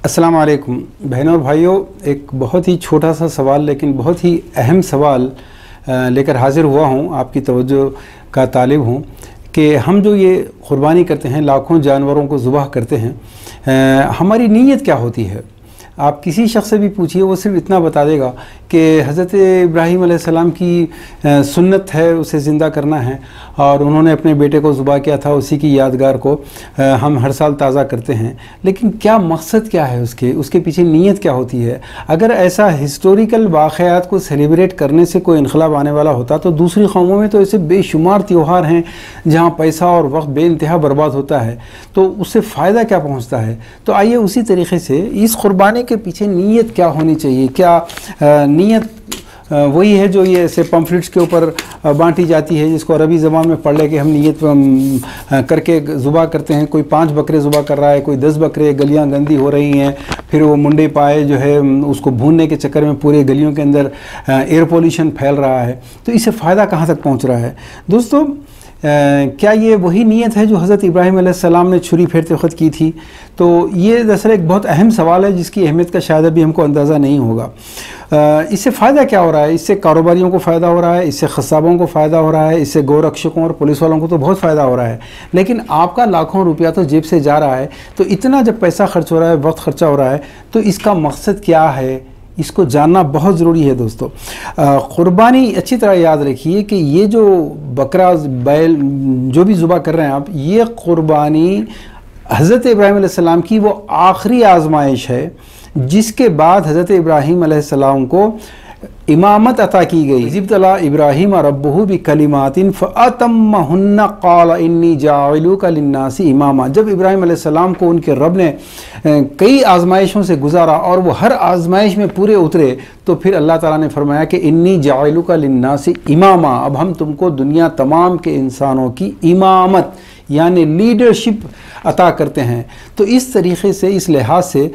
अस्सलाम वालेकुम बहनों और भाइयों, एक बहुत ही छोटा सा सवाल लेकिन बहुत ही अहम सवाल लेकर हाज़िर हुआ हूँ। आपकी तवज्जो का तालिब हूँ कि हम जो ये क़ुरबानी करते हैं, लाखों जानवरों को ज़ुबाह करते हैं, हमारी नीयत क्या होती है। आप किसी शख्स से भी पूछिए, वो सिर्फ इतना बता देगा कि हज़रत इब्राहीम अलैहिस्सलाम की सुन्नत है, उसे ज़िंदा करना है और उन्होंने अपने बेटे को ज़ुबा किया था, उसी की यादगार को हम हर साल ताज़ा करते हैं। लेकिन क्या मकसद क्या है उसके पीछे नीयत क्या होती है। अगर ऐसा हिस्टोरिकल वाक़यात को सेलिब्रेट करने से कोई इनकलाब आने वाला होता तो दूसरी कौमों में तो ऐसे बेशुमार त्यौहार हैं जहाँ पैसा और वक्त बेइंतहा बर्बाद होता है, तो उससे फ़ायदा क्या पहुँचता है। तो आइए उसी तरीके से इस क़ुरबानी के पीछे नीयत क्या होनी चाहिए। क्या नीयत वही है जो ये ऐसे पम्फलेट्स के ऊपर बांटी जाती है, जिसको अरबी ज़बान में पढ़ ले कि हम नीयत करके ज़ुबा करते हैं। कोई 5 बकरे ज़ुबा कर रहा है, कोई 10 बकरे, गलियां गंदी हो रही हैं, फिर वो मुंडे पाए जो है उसको भूनने के चक्कर में पूरे गलियों के अंदर एयर पोल्यूशन फैल रहा है। तो इससे फ़ायदा कहाँ तक पहुँच रहा है। दोस्तों, क्या ये वही नीयत है जो हज़रत इब्राहीम अलैहिस्सलाम ने छुरी फेरते वक़्त की थी। तो ये दरअसल एक बहुत अहम सवाल है जिसकी अहमियत का शायद अभी हमको अंदाज़ा नहीं होगा। इससे फ़ायदा क्या हो रहा है। इससे कारोबारियों को फ़ायदा हो रहा है, इससे ख़स्साबों को फ़ायदा हो रहा है, इससे गौरक्षकों और पुलिस वालों को तो बहुत फ़ायदा हो रहा है। लेकिन आपका लाखों रुपया तो जेब से जा रहा है। तो इतना जब पैसा खर्च हो रहा है, वक्त खर्चा हो रहा है, तो इसका मकसद क्या है, इसको जानना बहुत ज़रूरी है। दोस्तों, क़ुरबानी अच्छी तरह याद रखिए कि ये जो बकरा बैल जो भी ज़ुबा कर रहे हैं आप, ये क़ुरबानी हज़रत इब्राहीम अलैहिस्सलाम की वो आखिरी आजमाइश है जिसके बाद हज़रत इब्राहीम अलैहिस्सलाम को इमामत अता की गई। इज़्तला इब्राहीम रब्बुहु बिकलिमातिन फ़अतम्महुन्ना क़ाल इन्नी जाइलुका लिन्नासी इमामा। जब इब्राहीम अलैहिस्सलाम को उनके रब ने कई आजमाइशों से गुजारा और वो हर आजमाइश में पूरे उतरे, तो फिर अल्लाह ताला ने फरमाया कि इन्नी जाइलुका लिन्नासी इमामा, अब हम तुमको दुनिया तमाम के इंसानों की इमामत यानी लीडरशिप अता करते हैं। तो इस तरीक़े से, इस लिहाज से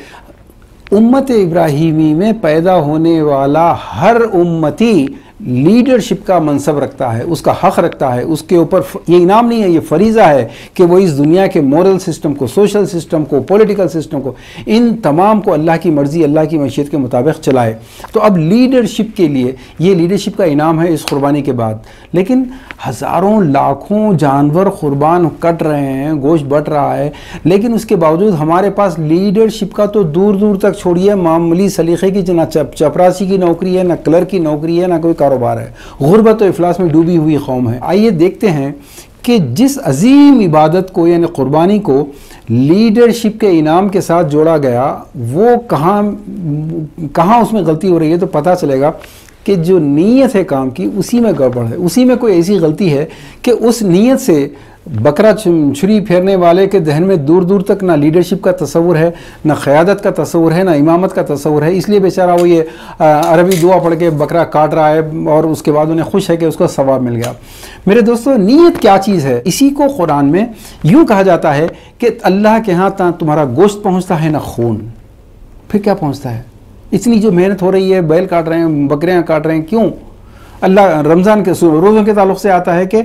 उम्मत इब्राहीमी में पैदा होने वाला हर उम्मती लीडरशिप का मनसब रखता है, उसका हक़ रखता है। उसके ऊपर ये इनाम नहीं है, ये फरीज़ा है कि वो इस दुनिया के मॉरल सिस्टम को, सोशल सिस्टम को, पॉलिटिकल सिस्टम को, इन तमाम को अल्लाह की मर्ज़ी, अल्लाह की मशीयत के मुताबिक चलाए। तो अब लीडरशिप के लिए ये लीडरशिप का इनाम है इस क़ुरबानी के बाद। लेकिन हज़ारों लाखों जानवर क़ुरबान कट रहे हैं, गोश्त बट रहा है, लेकिन उसके बावजूद हमारे पास लीडरशिप का तो दूर दूर तक छोड़िए, मामूली सलीक़े की ना चपरासी की नौकरी है, ना क्लर्क की नौकरी है, ना कोई कारोबार है। गुर्बत और इफलास में डूबी हुई कौम है। आइए देखते हैं कि जिस अजीम इबादत को यानी क़ुरबानी को लीडरशिप के इनाम के साथ जोड़ा गया, वो कहाँ उसमें गलती हो रही है। तो पता चलेगा कि जो नीयत है काम की, उसी में गड़बड़ है, उसी में कोई ऐसी गलती है कि उस नीयत से बकरा छुरी फेरने वाले के जहन में दूर दूर तक ना लीडरशिप का तस्वुर है, ना क़यादत का तस्वुर है, ना इमामत का तस्वुर है। इसलिए बेचारा वो ये अरबी दुआ पढ़ के बकरा काट रहा है और उसके बाद उन्हें खुश है कि उसको सवाब मिल गया। मेरे दोस्तों, नीयत क्या चीज़ है। इसी को कुरान में यूँ कहा जाता है कि अल्लाह के यहाँ ना तुम्हारा गोश्त पहुँचता है ना खून। फिर क्या पहुँचता है। इतनी जो मेहनत हो रही है, बैल काट रहे हैं, बकरियाँ काट रहे हैं, क्यों। अल्लाह रमज़ान के रोज़ों के ताल्लुक़ से आता है कि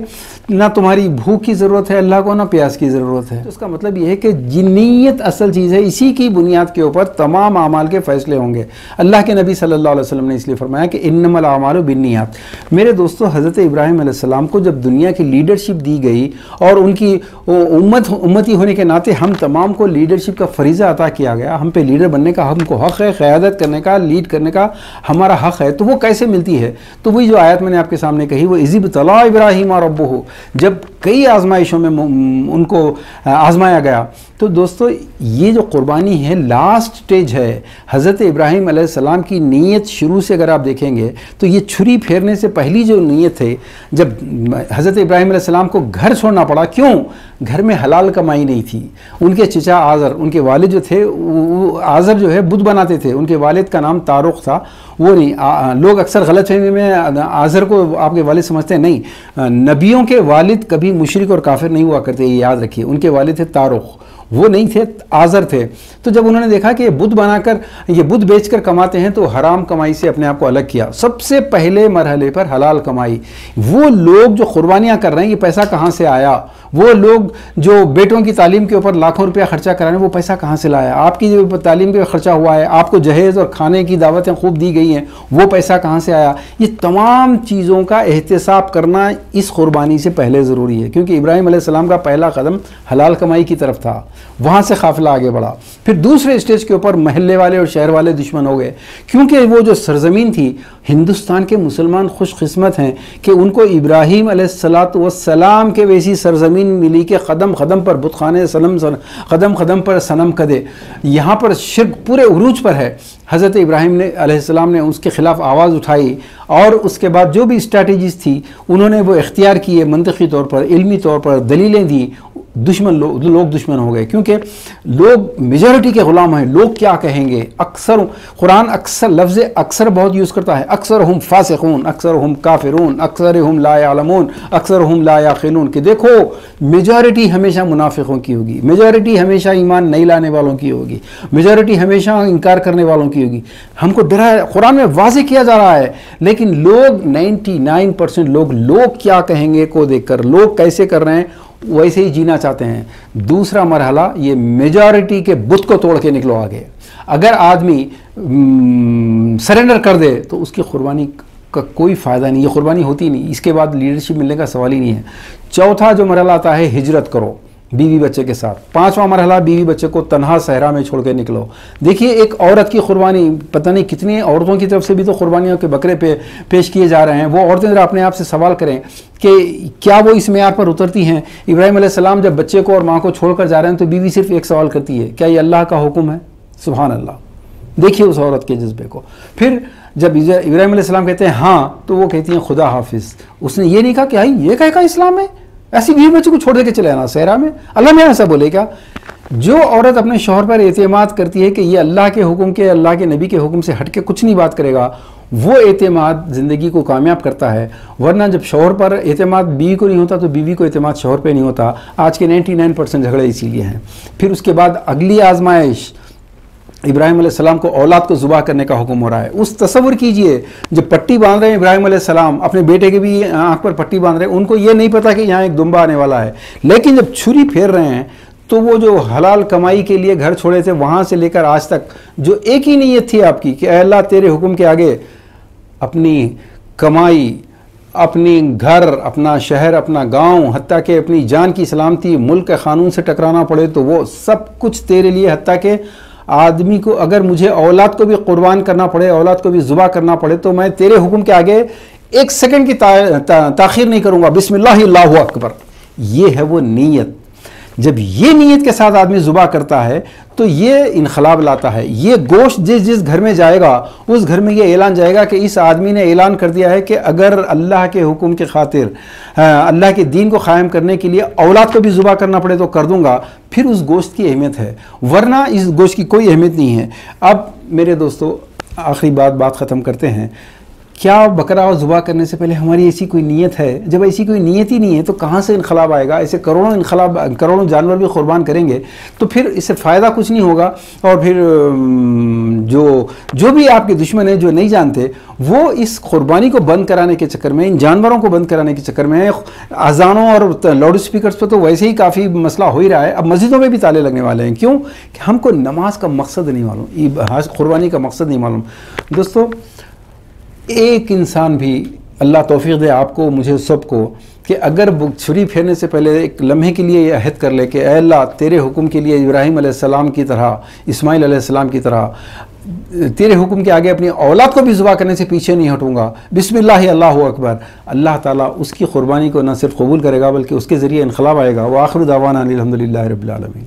ना तुम्हारी भूख की ज़रूरत है अल्लाह को, ना प्यास की ज़रूरत है। तो इसका मतलब ये है कि नीयत असल चीज़ है। इसी की बुनियाद के ऊपर तमाम आमाल के फ़ैसले होंगे। अल्लाह के नबी सल्लल्लाहु अलैहि वसल्लम ने इसलिए फरमाया कि इन्नमल आमालु बिन्नियात। मेरे दोस्तों, हज़रत इब्राहीम अलैहिस्सलाम को जब दुनिया की लीडरशिप दी गई और उनकी उम्मती होने के नाते हम तमाम को लीडरशिप का फरीज़ा अता किया गया, हम पे लीडर बनने का हमको हक़ है, क़यादत करने का, लीड करने का हमारा हक़ है। तो वो कैसे मिलती है। तो वही जो आयत मैंने आपके सामने कही, वो इज़्तला इब्राहीम रब्बुहु, जब कई आजमाइशों में उनको आजमाया गया। तो दोस्तों, ये जो क़ुरबानी है लास्ट स्टेज है। हज़रत इब्राहीम अलैहिस्सलाम की नीयत शुरू से अगर आप देखेंगे तो ये छुरी फेरने से पहली जो नीयत है, जब हज़रत इब्राहीम अलैहिस्सलाम को घर छोड़ना पड़ा, क्यों। घर में हलाल कमाई नहीं थी। उनके चचा आज़र, उनके वालिद जो थे, आज़र जो है बुत बनाते थे। उनके वालिद का नाम तारुक था। वो नहीं, लोग अक्सर गलतफहमी में आज़र को आपके वालिद समझते हैं। नहीं, नबियों के वालिद कभी मुशरिक और काफिर नहीं हुआ करते, ये याद रखिए। उनके वालिद थे तारुक। وہ نہیں تھے، آزر تھے۔ تو جب انہوں نے دیکھا کہ یہ بت بنا کر، یہ بت بیچ کر کماتے ہیں، تو حرام کمائی سے اپنے آپ کو الگ کیا۔ سب سے پہلے مرحلے پر حلال کمائی۔ وہ لوگ جو قربانیاں کر رہے ہیں، یہ پیسہ کہاں سے آیا؟ وہ لوگ جو بیٹوں کی تعلیم کے اوپر لاکھوں روپیہ خرچہ کر رہے ہیں، وہ پیسہ کہاں سے لایا؟ آپ کی جو تعلیم پہ خرچہ ہوا ہے، آپ کو جہیز اور کھانے کی دعوتیں خوب دی گئی ہیں، وہ پیسہ کہاں سے آیا؟ یہ تمام چیزوں کا احتساب کرنا اس قربانی سے پہلے ضروری ہے، کیونکہ ابراہیم علیہ السلام کا پہلا قدم حلال کمائی کی طرف تھا، وہاں سے قافلہ آگے بڑھا۔ پھر دوسرے اسٹیج کے اوپر محلے والے اور شہر والے دشمن ہو گئے، کیونکہ وہ جو سرزمین تھی، ہندوستان کے مسلمان خوش قسمت ہیں کہ ان کو ابراہیم علیہ السلام کے ویسی سرزمین ملی کہ قدم قدم پر بت خانے، قدم قدم پر صنم کدے، یہاں پر شرک پورے عروج پر ہے۔ حضرت ابراہیم علیہ السلام نے اس کے خلاف آواز اٹھائی، اور اس کے بعد جو بھی اسٹریٹجیز تھی انہوں نے وہ اختیار کیے، منطقی طور پر، علمی طور پر دلیلیں دی۔ لوگ دشمن ہو گئے، کیونکہ لوگ میجورٹی کے غلام ہیں۔ لوگ کیا کہیں گے؟ قرآن اکثر لفظ اکثر بہت یوز کرتا ہے، اکثرہم فاسقون، اکثرہم کافرون، اکثرہم لا یعلمون، اکثرہم لا یعقلون، کہ دیکھو میجورٹی ہمیشہ منافقوں کی ہوگی، میجورٹی ہمیشہ ایمان نہیں لانے والوں کی ہوگی، میجورٹی ہمیشہ انکار کرنے والوں کی ہوگی۔ ہم کو ڈرایا، قرآن میں واضح کیا جا رہا ہے، لیکن لوگ 99% لوگ کیا کہیں گے کو دیکھ کر، لوگ کیسے کر رہے ہیں ویسے ہی جینا چاہتے ہیں۔ دوسرا مرحلہ، یہ میجورٹی کے بت کو توڑ کے نکلو آگے۔ اگر آدمی سرنڈر کر دے تو اس کی قربانی کا کوئی فائدہ نہیں، یہ قربانی ہوتی نہیں، اس کے بعد لیڈرشپ ملنے کا سوال ہی نہیں ہے۔ چوتھا جو مرحلہ آتا ہے، ہجرت کرو بیوی بچے کے ساتھ۔ پانچواں مرحلہ، بیوی بچے کو تنہا صحرا میں چھوڑ کے نکلو۔ دیکھیے ایک عورت کی قربانی، پتہ نہیں کتنی عورتوں کی طرف سے بھی تو قربانیوں کے بکرے پیش کیے جا رہے ہیں۔ وہ عورتیں ذرا اپنے آپ سے سوال کریں کہ کیا وہ اس معیار پر اترتی ہیں؟ ابراہیم علیہ السلام جب بچے کو اور ماں کو چھوڑ کر جا رہے ہیں تو بیوی صرف ایک سوال کرتی ہے، کیا یہ اللہ کا حکم ہے؟ سبحان اللہ، دیکھیے اس عورت کے جذبے کو۔ پھر جب ابراہیم علیہ السلام کہتے ہیں ہاں، تو وہ کہتی ہیں خدا حافظ۔ اس نے یہ نہیں کہا کہ بھائی یہ کہے کا اسلام ہے، ایسی بیوی بچے کو چھوڑ دے کے چلے آنا صحرا میں؟ اللہ میں ایسا بولے کیا؟ جو عورت اپنے شوہر پر اعتماد کرتی ہے کہ یہ اللہ کے حکم کے، اللہ کے نبی کے حکم سے ہٹ کے کچھ نہیں بات کرے گا، وہ اعتماد زندگی کو کامیاب کرتا ہے۔ ورنہ جب شوہر پر اعتماد بیوی کو نہیں ہوتا تو بیوی کو اعتماد شوہر پہ نہیں ہوتا۔ آج کے 99% جھگڑے اسی لیے ہیں۔ پھر اس کے بعد اگلی آزمائش، ابراہیم علیہ السلام کو اولاد کو ذبح کرنے کا حکم ہو رہا ہے۔ اس تصور کیجئے جب پٹی باندھ رہے ہیں ابراہیم علیہ السلام، اپنے بیٹے کے بھی آنکھ پر پٹی باندھ رہے ہیں، ان کو یہ نہیں پتا کہ یہاں ایک دمبا آنے والا ہے، لیکن جب چھری پھیر رہے ہیں تو وہ جو حلال کمائی کے لیے گھر چھوڑے تھے، وہاں سے لے کر آج تک جو ایک ہی نیت تھی آپ کی کہ اے اللہ تیرے حکم کے آگے اپنی کمائی، اپنی گھر، اپنا شہر، اپنا گاؤں، حتیٰ کہ اپنی جان کی سلامتی، ملک کے قانون سے ٹکرانا پڑے تو وہ سب کچھ تیرے لیے، حتیٰ کہ آدمی کو اگر مجھے اولاد کو بھی قربان کرنا پڑے، اولاد کو بھی ذبح کرنا پڑے، تو میں تیرے حکم کے آگے ایک سیکنڈ کی تاخیر نہیں کروں گا۔ بسم اللہ اللہ اکبر، یہ ہے وہ نیت۔ جب یہ نیت کے ساتھ آدمی ذبح کرتا ہے تو یہ انقلاب لاتا ہے۔ یہ گوشت جس گھر میں جائے گا اس گھر میں یہ اعلان جائے گا کہ اس آدمی نے اعلان کر دیا ہے کہ اگر اللہ کے حکم کے خاطر، اللہ کے دین کو قائم کرنے کے لیے اولاد کو بھی ذبح کرنا پڑے تو کر دوں گا۔ پھر اس گوشت کی اہمیت ہے، ورنہ اس گوشت کی کوئی اہمیت نہیں ہے۔ اب میرے دوستو، آخری بات ختم کرتے ہیں۔ کیا بکرا ذبح کرنے سے پہلے ہماری ایسی کوئی نیت ہے؟ جب ایسی کوئی نیت ہی نہیں ہے تو کہاں سے انقلاب آئے گا؟ ایسے کروڑوں جانور بھی قربان کریں گے تو پھر اس سے فائدہ کچھ نہیں ہوگا۔ اور پھر جو بھی آپ کے دشمن ہیں، جو نہیں جانتے، وہ اس قربانی کو بند کرانے کے چکر میں، ان جانوروں کو بند کرانے کے چکر میں، اذانوں اور لاؤڈ اسپیکرز پہ تو ویسے ہی کافی مسئلہ ہو ہی رہا ہے، اب مسجدوں میں بھی تالے لگنے والے ہیں۔ کیوں؟ کہ ہم کو نماز کا مقصد نہیں معلوم، قربانی کا مقصد نہیں معلوم۔ دوستو، ایک انسان بھی، اللہ توفیق دے آپ کو، مجھے سب کو، کہ اگر چھری پھیرنے سے پہلے ایک لمحے کے لیے یہ عہد کر لے کہ اے اللہ تیرے حکم کے لیے ابراہیم علیہ السلام کی طرح، اسماعیل علیہ السلام کی طرح، تیرے حکم کے آگے اپنی اولاد کو بھی ذبح کرنے سے پیچھے نہیں ہٹوں گا، بسم اللہ اللہ اکبر، اللہ تعالیٰ اس کی قربانی کو نہ صرف قبول کرے گا بلکہ اس کے ذریعے انقلاب آئے گا۔ وآخر دعوانا الحمدللہ رب العالمین۔